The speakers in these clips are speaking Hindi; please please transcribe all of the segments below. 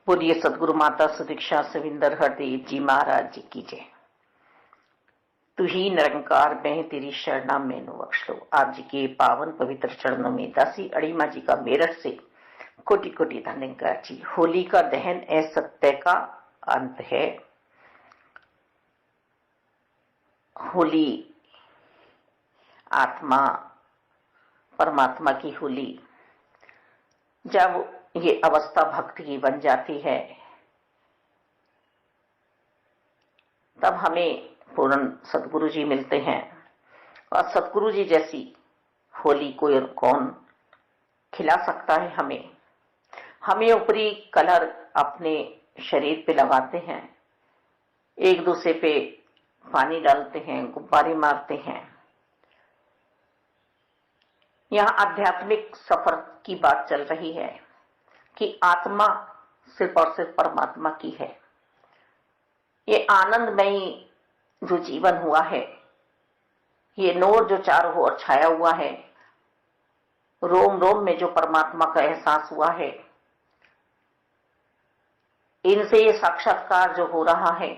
बोलिए सदगुरु माता सुदीक्षा सविंदर हरदेव जी महाराज जी की जय। तू ही निरंकार मैं तेरी शरणा मैनू बख्श लो। आप जी के पावन पवित्र चरणों में दासी अड़ीमा जी का मेरठ से कोटि कोटि धन्यवाद जी। होली का दहन असत्य का अंत है। होली आत्मा परमात्मा की होली जब ये अवस्था भक्ति की बन जाती है तब हमें पूर्ण सदगुरु जी मिलते हैं। और सदगुरु जी जैसी होली कोई कौन खिला सकता है। हमें ऊपरी कलर अपने शरीर पे लगाते हैं, एक दूसरे पे पानी डालते हैं, गुब्बारे मारते हैं। यहाँ आध्यात्मिक सफर की बात चल रही है कि आत्मा सिर्फ और सिर्फ परमात्मा की है। ये आनंदमयी जो जीवन हुआ है, ये नूर जो चारों ओर छाया हुआ है, रोम रोम में जो परमात्मा का एहसास हुआ है, इनसे ये साक्षात्कार जो हो रहा है,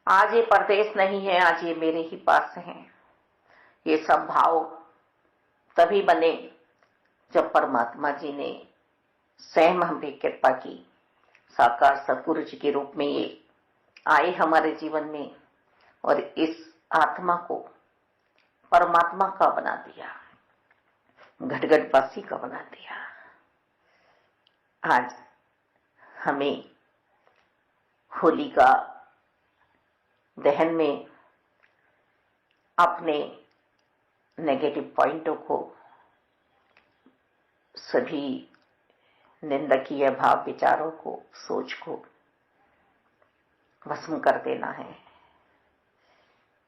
आज ये परदेश नहीं है, आज ये मेरे ही पास है। ये सब भाव तभी बने जब परमात्मा जी ने स्वयं हम पे कृपा की। साकार सदगुरु जी के रूप में ये आए हमारे जीवन में और इस आत्मा को परमात्मा का बना दिया, घटघटवासी का बना दिया। आज हमें होली का दहन में अपने नेगेटिव पॉइंटों को, सभी निंदकीय भाव विचारों को, सोच को भस्म कर देना है।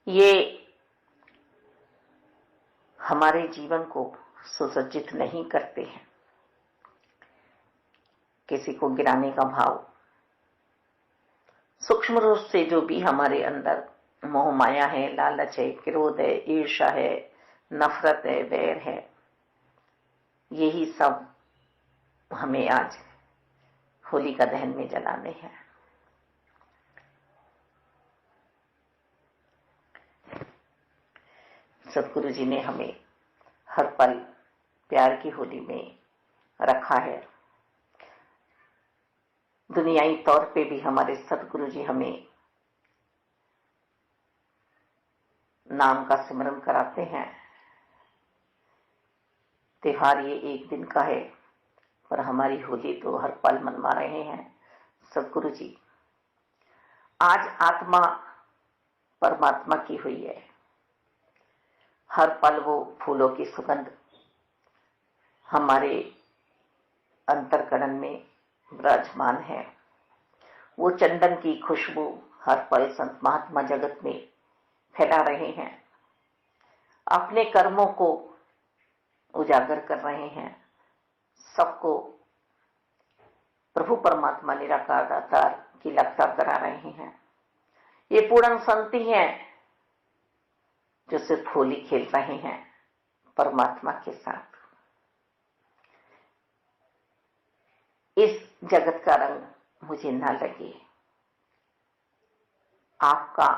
ये हमारे जीवन को सुसज्जित नहीं करते हैं। किसी को गिराने का भाव, सूक्ष्म रूप से जो भी हमारे अंदर मोह माया है, लालच है, क्रोध है, ईर्ष्या है, नफरत है, वैर है, यही सब हमें आज होली का दहन में जलाने हैं। सदगुरु जी ने हमें हर पल प्यार की होली में रखा है। दुनियाई तौर पे भी हमारे सदगुरु जी हमें नाम का सिमरन कराते हैं। त्योहार ये एक दिन का है, पर हमारी होली तो हर पल मनवा रहे हैं सदगुरु जी। आज आत्मा परमात्मा की हुई है। हर पल वो फूलों की सुगंध हमारे अंतरकरण में विराजमान है। वो चंदन की खुशबू हर पल संत महात्मा जगत में फैला रहे हैं, अपने कर्मों को उजागर कर रहे हैं, सबको प्रभु परमात्मा निराकार दातार की लगता करा रहे हैं। ये पूर्ण संत ही हैं जो सिर्फ होली खेल रहे हैं परमात्मा के साथ। इस जगत का रंग मुझे ना लगे, आपका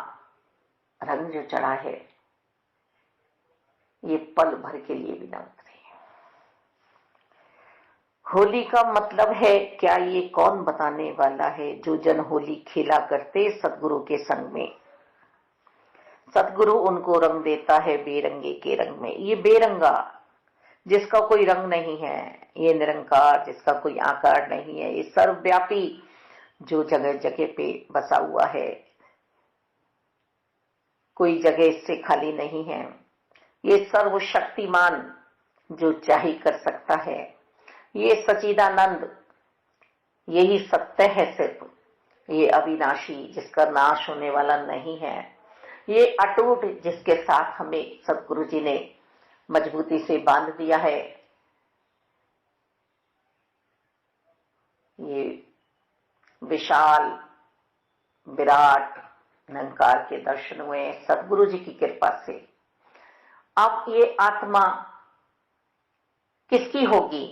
रंग जो चढ़ा है ये पल भर के लिए भी न उतरे। होली का मतलब है क्या, ये कौन बताने वाला है, जो जन होली खेला करते सदगुरु के संग में। सदगुरु उनको रंग देता है बेरंगे के रंग में। ये बेरंगा जिसका कोई रंग नहीं है, ये निरंकार जिसका कोई आकार नहीं है, ये सर्वव्यापी जो जगह जगह पे बसा हुआ है, कोई जगह इससे खाली नहीं है। ये सर्वशक्तिमान जो चाहे कर सकता है। ये सच्चिदानंद, यही सत्य है सिर्फ। ये अविनाशी जिसका नाश होने वाला नहीं है। ये अटूट जिसके साथ हमें सदगुरु जी ने मजबूती से बांध दिया है। ये विशाल विराट निरंकार के दर्शन हुए सदगुरु जी की कृपा से। अब ये आत्मा किसकी होगी?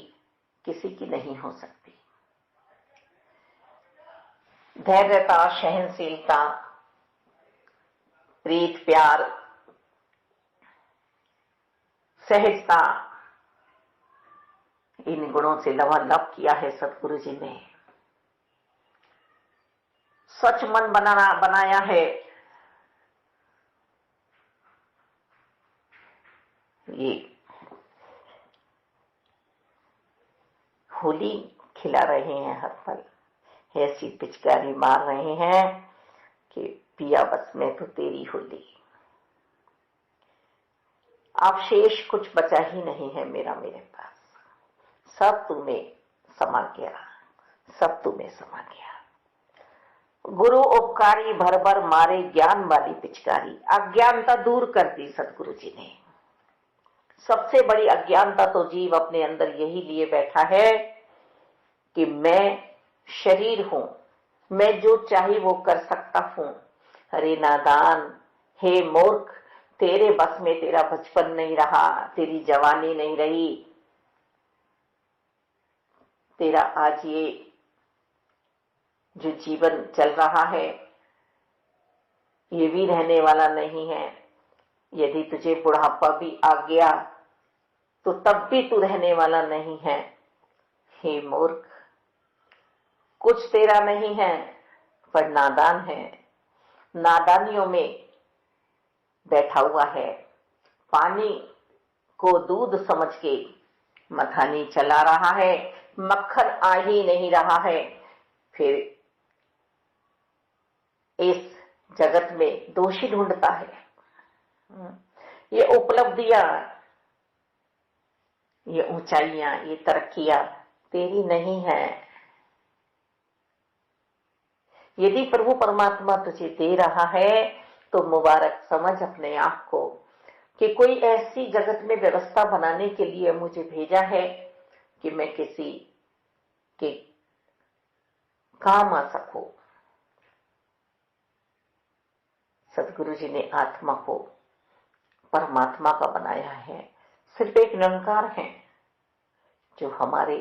किसी की नहीं हो सकती। धैर्यता, सहनशीलता, प्रीत, प्यार, सहजता, इन गुणों से लबालब किया है सदगुरु जी ने। स्वच्छ मन बनाया है। ये होली खिला रहे हैं हर पल, ऐसी पिचकारी मार रहे हैं कि पिया बस में तो तेरी होली। अब शेष कुछ बचा ही नहीं है मेरे पास। सब तुम्हें समा गया, सब तुम्हें समा गया। गुरु उपकारी भर भर मारे ज्ञान वाली पिचकारी। अज्ञानता दूर कर दी सदगुरु जी ने। सबसे बड़ी अज्ञानता तो जीव अपने अंदर यही लिए बैठा है कि मैं शरीर हूं, मैं जो चाहे वो कर सकता हूं। अरे नादान, हे मूर्ख, तेरे बस में तेरा बचपन नहीं रहा, तेरी जवानी नहीं रही, तेरा आज ये जो जीवन चल रहा है ये भी रहने वाला नहीं है। यदि तुझे बुढ़ापा भी आ गया तो तब भी तू रहने वाला नहीं है। हे मूर्ख, कुछ तेरा नहीं है पर नादान है, नादानियों में बैठा हुआ है। पानी को दूध समझ के मथानी चला रहा है, मक्खन आ ही नहीं रहा है। फिर इस जगत में दोषी ढूंढता है। ये उपलब्धियां, ये ऊंचाइयां, ये तरक्कियां तेरी नहीं है। यदि प्रभु परमात्मा तुझे दे रहा है तो मुबारक समझ अपने आप को कि कोई ऐसी जगत में व्यवस्था बनाने के लिए मुझे भेजा है कि मैं किसी के काम आ सकूं। सदगुरु जी ने आत्मा को परमात्मा का बनाया है। सिर्फ एक निरंकार है जो हमारे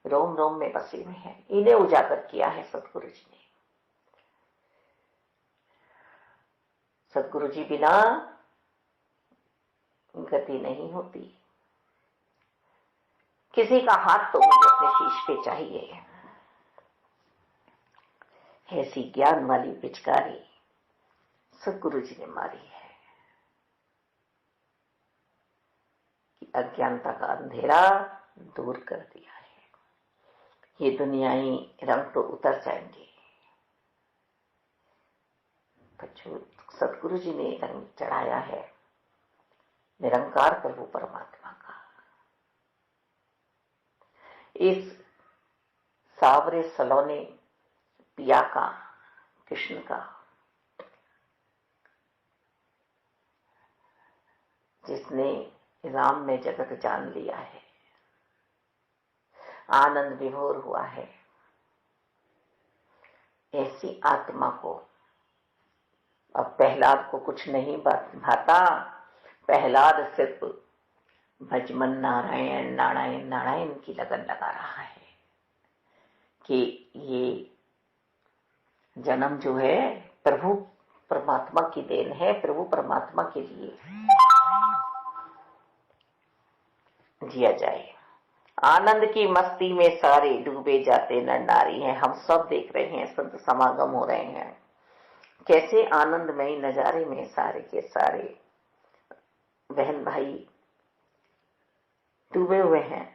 रोम रोम में बसे हुए हैं, इन्हें उजागर किया है सदगुरु जी ने। सदगुरु जी बिना गति नहीं होती। किसी का हाथ तो मुझे अपने शीश पे चाहिए। ऐसी ज्ञान वाली पिचकारी सदगुरु जी ने मारी है कि अज्ञानता का अंधेरा दूर कर दिया है। ये दुनियाई रंग तो उतर जाएंगे, पर जो सदगुरु जी ने रंग चढ़ाया है निरंकार प्रभु परमात्मा का, इस सावरे सलोने पिया का, कृष्ण का, जिसने राम में जगत जान लिया है, आनंद विभोर हुआ है, ऐसी आत्मा को अब प्रहलाद को कुछ नहीं भाता। प्रहलाद सिर्फ भजमन नारायण नारायण नारायण की लगन लगा रहा है कि ये जन्म जो है प्रभु परमात्मा की देन है, प्रभु परमात्मा के लिए जिया जाए। आनंद की मस्ती में सारे डूबे जाते नर नारी हैं। हम सब देख रहे हैं, संत समागम हो रहे हैं, कैसे आनंदमयी नजारे में सारे के सारे बहन भाई डूबे हुए हैं।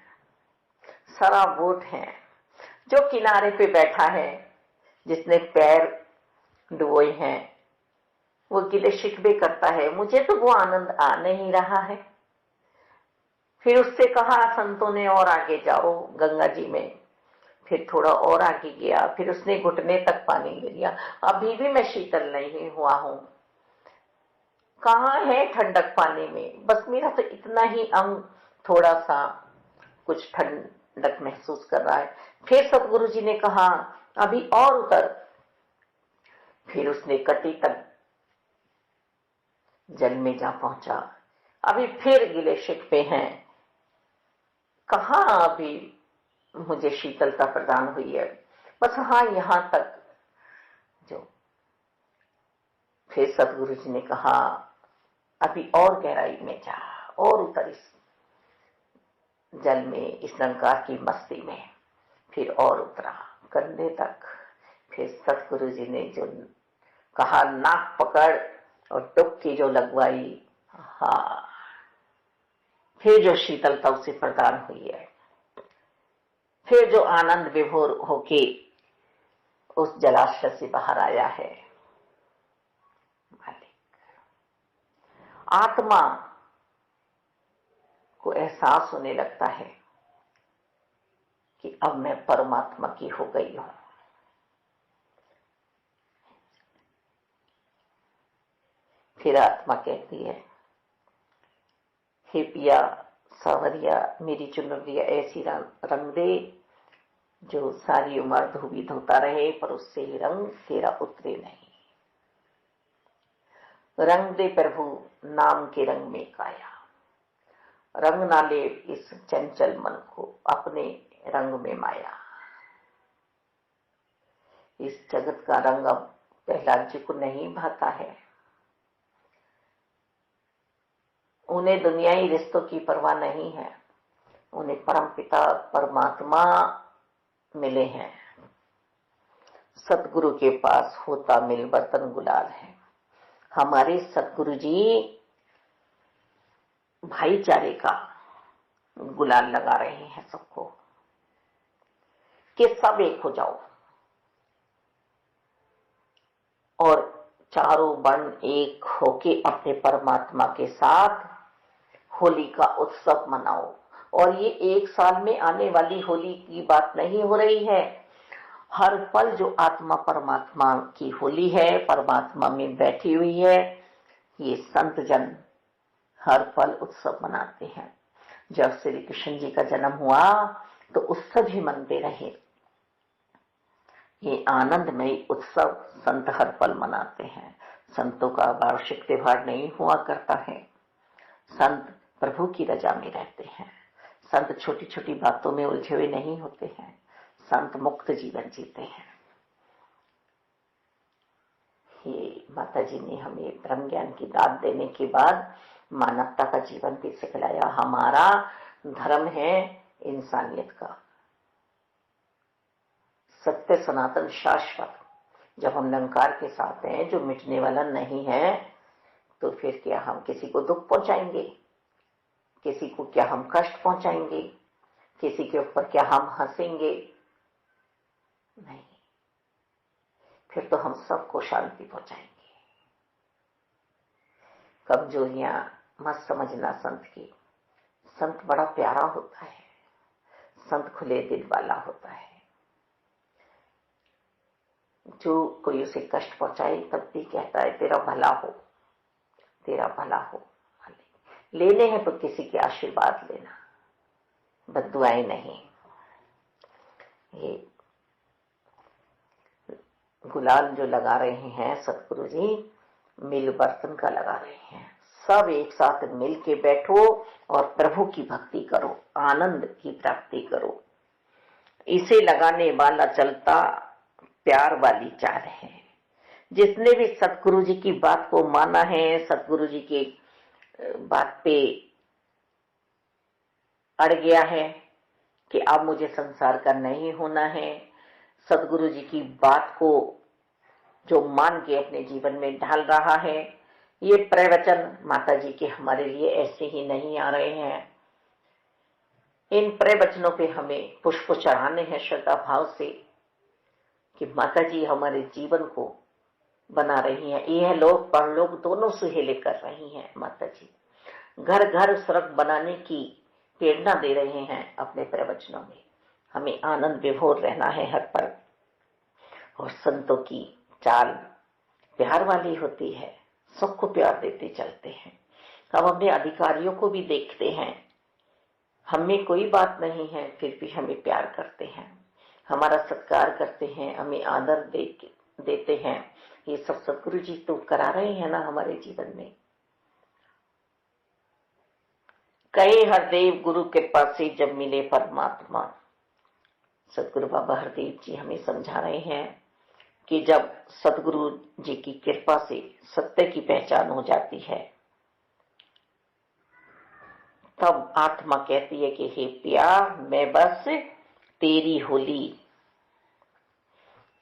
सारा वोट है जो किनारे पे बैठा है, जिसने पैर डुबोए हैं, वो गिले शिकवे करता है, मुझे तो वो आनंद आ नहीं रहा है। फिर उससे कहा संतों ने और आगे जाओ गंगा जी में। फिर थोड़ा और आगे गया, फिर उसने घुटने तक पानी ले लिया। अभी भी मैं शीतल नहीं हुआ हूं। कहाँ है ठंडक पानी में? बस मेरा तो इतना ही अंग थोड़ा सा कुछ ठंडक महसूस कर रहा है। फिर सतगुरु जी ने कहा अभी और उतर। फिर उसने कटी तक जल में जा पहुंचा। अभी फिर गिले शिकवे हैं, कहाँ अभी मुझे शीतलता प्रदान हुई है। बस हाँ, यहां तक जो फिर सदगुरु जी ने कहा अभी और गहराई में जा और उतर इस जल में, इस निरंकार की मस्ती में। फिर और उतरा कंधे तक। फिर सतगुरु जी ने जो कहा नाक पकड़ और डुबकी जो लगवाई, हाँ, फिर जो शीतलता उसे प्रदान हुई है, फिर जो आनंद विभोर होके उस जलाशय से बाहर आया है। आत्मा को एहसास होने लगता है कि अब मैं परमात्मा की हो गई हूं। फिर आत्मा कहती है हे पिया सावरिया, मेरी चुनरिया ऐसी रंग दे जो सारी उम्र धोबी धोता रहे पर उससे रंग तेरा उतरे नहीं। रंग दे प्रभु नाम के रंग में काया, रंग ना ले इस चंचल मन को अपने रंग में माया। इस जगत का रंग अब प्रहलाद जी को नहीं भाता है। उन्हें दुनियाई रिश्तों की परवाह नहीं है, उन्हें परमपिता परमात्मा मिले हैं। सतगुरु के पास होता मिल बर्तन गुलाल है। हमारे सतगुरु जी भाईचारे का गुलाल लगा रहे हैं सबको कि सब एक हो जाओ और चारों वर्ण एक होके अपने परमात्मा के साथ होली का उत्सव मनाओ। और ये एक साल में आने वाली होली की बात नहीं हो रही है, हर पल जो आत्मा परमात्मा की होली है, परमात्मा में बैठी हुई है, ये संत जन हर पल उत्सव मनाते हैं। जब श्री कृष्ण जी का जन्म हुआ तो उत्सव ही मनते रहे। ये आनंदमय उत्सव संत हर पल मनाते हैं। संतों का वार्षिक त्योहार नहीं हुआ करता है। संत प्रभु की रजा में रहते हैं। संत छोटी छोटी बातों में उलझे हुए नहीं होते हैं। संत मुक्त जीवन जीते हैं। ये माता जी ने हमें ब्रह्म ज्ञान की दात देने के बाद मानवता का जीवन भी सिखलाया। हमारा धर्म है इंसानियत का, सत्य सनातन शाश्वत। जब हम निरंकार के साथ हैं जो मिटने वाला नहीं है, तो फिर क्या हम किसी को दुख पहुंचाएंगे? किसी को क्या हम कष्ट पहुंचाएंगे? किसी के ऊपर क्या हम हंसेंगे? नहीं, फिर तो हम सबको शांति पहुंचाएंगे। कमजोरियां मत समझना संत की। संत बड़ा प्यारा होता है, संत खुले दिल वाला होता है। जो कोई उसे कष्ट पहुंचाए तब भी कहता है तेरा भला हो, तेरा भला हो। लेने हैं तो किसी के आशीर्वाद लेना, बद्दुआएं नहीं। ये गुलाल जो लगा रहे हैं सतगुरु जी, मिल बर्तन का लगा रहे हैं। सब एक साथ मिल के बैठो और प्रभु की भक्ति करो, आनंद की प्राप्ति करो। इसे लगाने वाला चलता प्यार वाली चाल है। जिसने भी सतगुरु जी की बात को माना है, सतगुरु जी की बात पे अड़ गया है कि अब मुझे संसार का नहीं होना है, सतगुरु जी की बात को जो मान के अपने जीवन में ढाल रहा है, ये प्रवचन माता जी के हमारे लिए ऐसे ही नहीं आ रहे हैं। इन प्रवचनों पे हमें पुष्प चढ़ाने हैं श्रद्धा भाव से कि माता जी हमारे जीवन को बना रही हैं। यह लोग परलोक दोनों सुहेले कर रही हैं। माता जी घर घर स्वर्ग बनाने की प्रेरणा दे रहे हैं अपने प्रवचनों में। हमें आनंद विभोर रहना है हर पल। और संतों की चाल प्यार वाली होती है, सबको प्यार देते चलते हैं। हम अपने अधिकारियों को भी देखते हैं, हमें कोई बात नहीं है फिर भी हमें प्यार करते हैं, हमारा सत्कार करते हैं, हमें आदर देते हैं। ये सब सतगुरु जी तो करा रहे हैं ना हमारे जीवन में। कहे हरदेव गुरु कृपा से जब मिले परमात्मा। सतगुरु बाबा हरदेव जी हमें समझा रहे हैं कि जब सदगुरु जी की कृपा से सत्य की पहचान हो जाती है, तब आत्मा कहती है कि हे पिया, मैं बस तेरी होली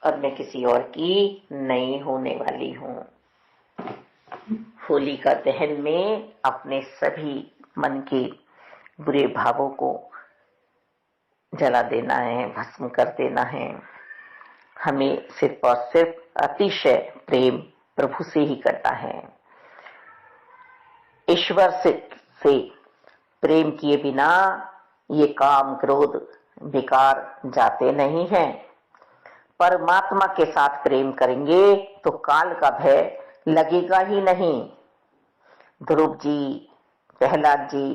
और मैं किसी और की नहीं होने वाली हूं। होली का दहन में अपने सभी मन के बुरे भावों को जला देना है, भस्म कर देना है। हमें सिर्फ और सिर्फ अतिशय प्रेम प्रभु से ही करना है। ईश्वर से प्रेम किए बिना ये काम क्रोध बेकार जाते नहीं हैं। परमात्मा के साथ प्रेम करेंगे तो काल का भय लगेगा ही नहीं। ध्रुव जी, प्रहलाद जी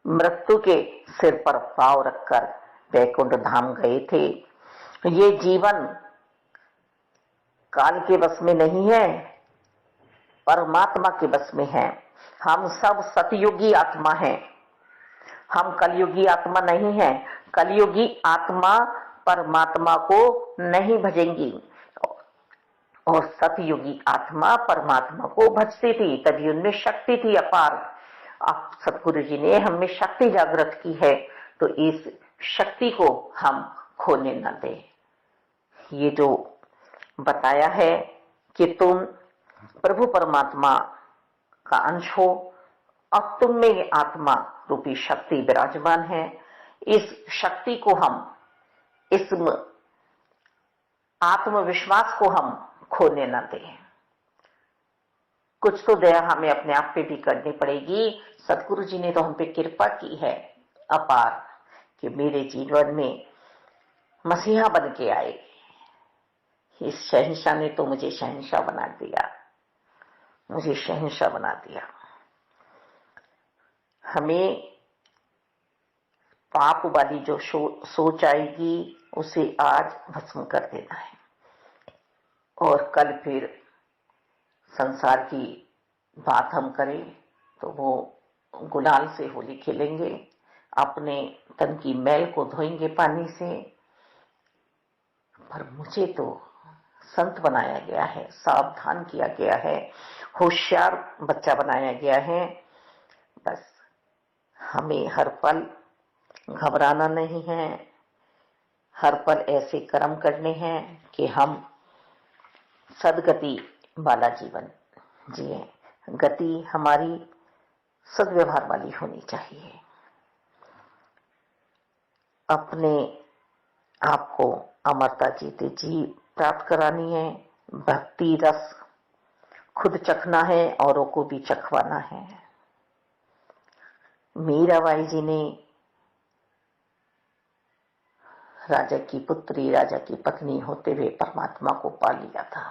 मृत्यु के सिर पर पांव रखकर वैकुंठ धाम गए थे। ये जीवन काल के बस में नहीं है, परमात्मा के बस में है। हम सब सतयुगी आत्मा हैं, हम कलयुगी आत्मा नहीं है। कलयुगी आत्मा परमात्मा को नहीं भजेंगी और सतयुगी आत्मा परमात्मा को भजती थी, तभी उनमें शक्ति थी अपार। अब सतगुरु जी ने हमें शक्ति जागृत की है, तो इस शक्ति को हम खोने न दें। ये जो बताया है कि तुम प्रभु परमात्मा का अंश हो, अब तुम में ये आत्मा रूपी शक्ति विराजमान है। इस शक्ति को हम, इस आत्मविश्वास को हम खोने न दें। कुछ तो दया हमें अपने आप पे भी करनी पड़ेगी। सतगुरु जी ने तो हम पे कृपा की है अपार कि मेरे जीवन में मसीहा बन के आए। इस शहंशाह ने तो मुझे शहंशाह बना दिया, मुझे शहंशाह बना दिया। हमें पाप वाली जो सोच आएगी उसे आज भस्म कर देना है और कल फिर संसार की बात हम करें तो वो गुलाल से होली खेलेंगे, अपने तन की मैल को धोएंगे पानी से। पर मुझे तो संत बनाया गया है, सावधान किया गया है, होशियार बच्चा बनाया गया है। बस हमें हर पल घबराना नहीं है, हर पल ऐसे कर्म करने हैं कि हम सदगति वाला जीवन जिए। गति हमारी सद्व्यवहार वाली होनी चाहिए। अपने आप को अमरता जीते जी प्राप्त करानी है। भक्ति रस खुद चखना है, औरों को भी चखवाना है। मीराबाई जी ने राजा की पुत्री, राजा की पत्नी होते हुए परमात्मा को पा लिया था।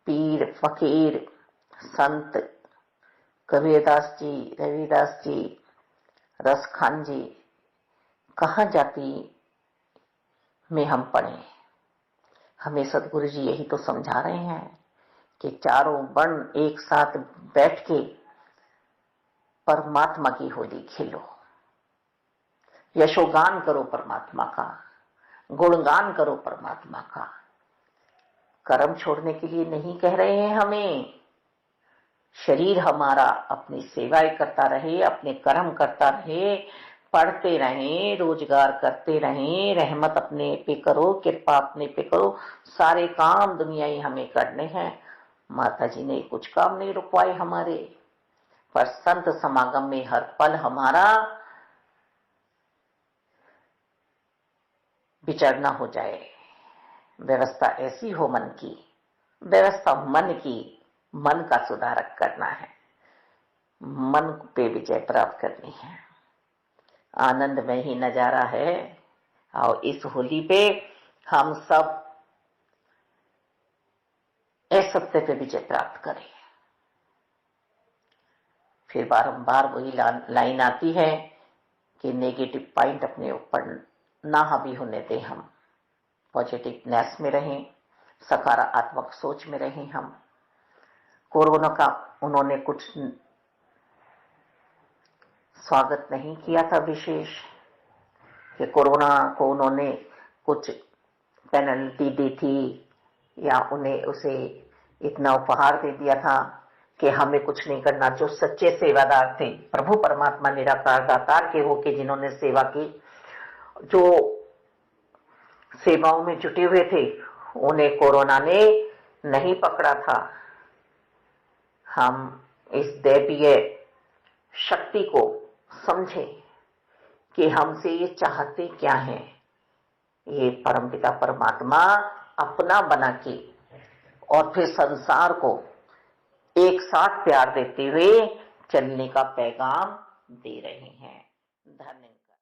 पीर, फकीर, संत कबीरदास जी, रविदास जी, रसखान जी, कहां जाति में हम पढ़े? हमें सतगुरु जी यही तो समझा रहे हैं कि चारों वर्ण एक साथ बैठ के परमात्मा की होली खेलो, यशोगान करो परमात्मा का, गुणगान करो परमात्मा का। कर्म छोड़ने के लिए नहीं कह रहे हैं हमें। शरीर हमारा अपनी सेवाएं करता रहे, अपने कर्म करता रहे, पढ़ते रहें, रोजगार करते रहें, रहमत अपने पे करो, कृपा अपने पे करो। सारे काम दुनिया ही हमें करने हैं। माता जी ने कुछ काम नहीं रुकवाए हमारे, पर संत समागम में हर पल हमारा विचरना हो जाए। व्यवस्था ऐसी हो मन की, व्यवस्था मन की, मन का सुधारक करना है, मन पे विजय प्राप्त करनी है। आनंद में ही नजारा है। और इस होली पे हम सब असत्य पे विजय प्राप्त करें। फिर बारंबार वही लाइन आती है कि नेगेटिव पॉइंट अपने ऊपर ना हावी होने दें, हम पॉजिटिवनेस में रहें, सकारात्मक सोच में रहें। हम कोरोना का उन्होंने कुछ स्वागत नहीं किया था विशेष, कि कोरोना को उन्होंने कुछ पेनल्टी दी थी या उन्हें उसे इतना उपहार दे दिया था कि हमें कुछ नहीं करना। जो सच्चे सेवादार थे, प्रभु परमात्मा निराकार दातार के होके जिन्होंने सेवा की, जो सेवाओं में जुटे हुए थे, उन्हें कोरोना ने नहीं पकड़ा था। हम इस दैवीय शक्ति को समझें कि हमसे ये चाहते क्या हैं। ये परमपिता परमात्मा अपना बना के और फिर संसार को एक साथ प्यार देते हुए चलने का पैगाम दे रहे हैं। धन्यवाद।